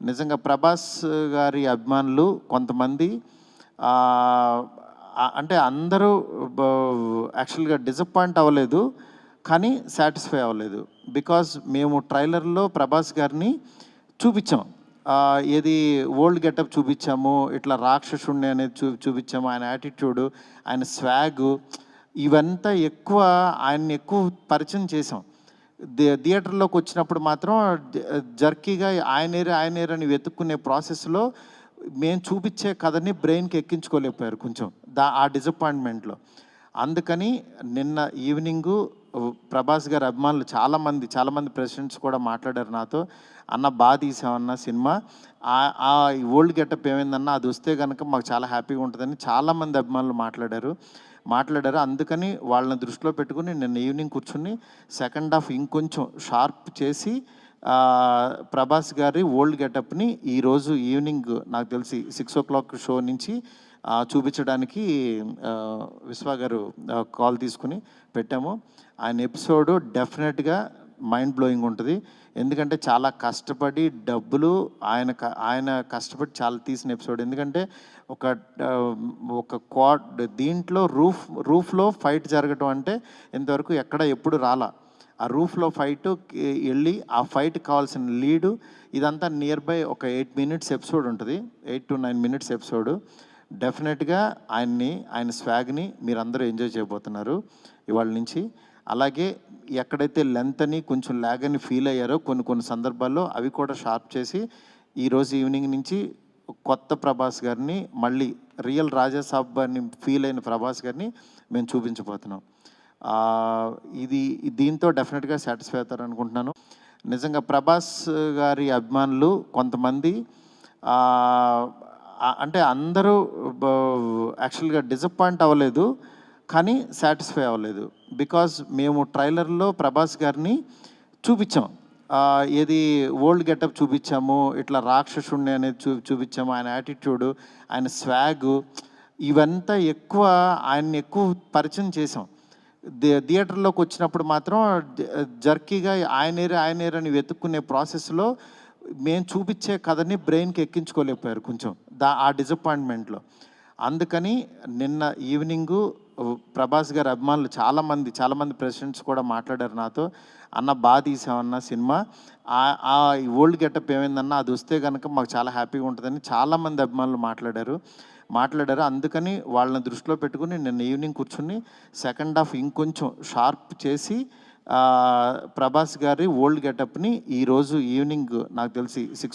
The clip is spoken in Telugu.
నిజంగా 'ప్రభాస్' గారి అభిమానులు కొంతమంది ఆహ్, అంటే అందరూ బ యాక్చువల్‌గా డిసప్పాయింట్ అవ్వలేదు. కానీ సాటిస్ఫై అవ్వలేదు. బికాజ్ మేము ట్రైలర్‌లో 'ప్రభాస్' గారిని చూపిచ్చాం. ఏది ఓల్డ్ గెటప్ చూపిచ్చాము. ఇట్లా రాక్షసుడిని అనేది చూపిచ్చాము. ఆయన యాటిట్యూడు, ఆయన స్వాగు ఇవంతా ఆయన్ని ఎక్కువ పరిచయం చేసాం. థియేటర్‌లోకి వచ్చినప్పుడు మాత్రం జర్కీగా ఆయనేరు అని వెతుక్కునే ప్రాసెస్‌లో మేము చూపిచ్చే కథని బ్రెయిన్‌కి ఎక్కించుకోలేకపోయారు కొంచెం. ఆ డిసప్పాయింట్‌మెంట్‌లో. అందుకని నిన్న ఈవినింగు 'ప్రభాస్' గారి అభిమానులు చాలామంది ప్రెసిడెంట్స్ కూడా మాట్లాడారు నాతో. "అన్న తీసావన్న సినిమా. ఆ ఓల్డ్ గెటప్ ఏమైందన్నా అదొస్తే గనక మాకు చాలా హ్యాపీగా ఉంటదని" చాలామంది అభిమానులు మాట్లాడారు. అందుకని వాళ్ళని దృష్టిలో పెట్టుకొని నిన్న ఈవినింగ్ కూర్చొని సెకండ్ హాఫ్ ఇంకొంచెం షార్ప్ చేసి 'ప్రభాస్' గారి ఓల్డ్ గెటప్‌ని ఈరోజు ఈవినింగ్ నాకు తెలిసి 6:00 షో నుంచి చూపించడానికి విశ్వ గారు కాల్ తీసుకుని పెట్టాము. ఆయన ఎపిసోడు డెఫినెట్‌గా మైండ్ బ్లోయింగ్ ఉంటుంది. ఎందుకంటే చాలా కష్టపడి డబ్బులు ఆయన కష్టపడి చాలా తీసిన ఎపిసోడ్. ఎందుకంటే ఒక దీంట్లో రూఫ్‌లో ఫైట్ జరగటం అంటే ఇంతవరకు ఎప్పుడు రాలా. ఆ రూఫ్‌లో ఫైటు వెళ్ళి ఆ ఫైట్‌కి కావాల్సిన లీడు ఇదంతా నియర్ బై ఒక 8 మినిట్స్ ఎపిసోడ్ ఉంటుంది. 8-9 మినిట్స్ ఎపిసోడు. డెఫినెట్‌గా ఆయన స్వాగ్‌ని మీరందరూ ఎంజాయ్ చేయబోతున్నారు ఇవాళ నుంచి. అలాగే ఎక్కడైతే లెంత్ అని కొంచెం ల్యాగ్ అని ఫీల్ అయ్యారో కొన్ని సందర్భాల్లో అవి కూడా షార్ప్ చేసి ఈరోజు ఈవినింగ్ నుంచి కొత్త 'ప్రభాస్' గారిని మళ్ళీ రియల్ రాజా సాబ్ అని ఫీల్ అయిన 'ప్రభాస్' గారిని మేము చూపించబోతున్నాం. దీంతో డెఫినెట్‌గా సాటిస్ఫై అవుతారనుకుంటున్నాను. నిజంగా 'ప్రభాస్' గారి అభిమానులు కొంతమంది అంటే అందరూ యాక్చువల్‌గా డిసప్పాయింట్ అవ్వలేదు. కానీ సాటిస్ఫై అవ్వలేదు. బికాజ్ మేము ట్రైలర్‌లో 'ప్రభాస్' గారిని చూపిచ్చాం. ఏది ఓల్డ్ గెటప్ చూపిచ్చాము. ఇట్లా రాక్షసుడిని అనేది చూపిచ్చాము. ఆయన యాటిట్యూడు, ఆయన స్వాగు ఇవంతా ఆయన్ని ఎక్కువ పరిచయం చేసాం. థియేటర్‌లోకి వచ్చినప్పుడు మాత్రం జర్కీగా ఆయనేరు అని వెతుక్కునే ప్రాసెస్‌లో మేము చూపిచ్చే కథని బ్రెయిన్‌కి ఎక్కించుకోలేకపోయారు కొంచెం. ఆ డిసప్పాయింట్‌మెంట్‌లో. అందుకని నిన్న ఈవినింగు 'ప్రభాస్' గారి అభిమానులు చాలామంది ప్రెసిడెంట్స్ కూడా మాట్లాడారు నాతో. "అన్న తీసావన్న సినిమా. ఆ ఓల్డ్ గెటప్ ఏమైందన్నా అదొస్తే గనక మాకు చాలా హ్యాపీగా ఉంటదని" చాలామంది అభిమానులు మాట్లాడారు. అందుకని వాళ్ళని దృష్టిలో పెట్టుకొని నిన్న ఈవినింగ్ కూర్చొని సెకండ్ హాఫ్ ఇంకొంచెం షార్ప్ చేసి 'ప్రభాస్' గారి ఓల్డ్ గెటప్‌ని ఈరోజు ఈవినింగ్ నాకు తెలిసి 6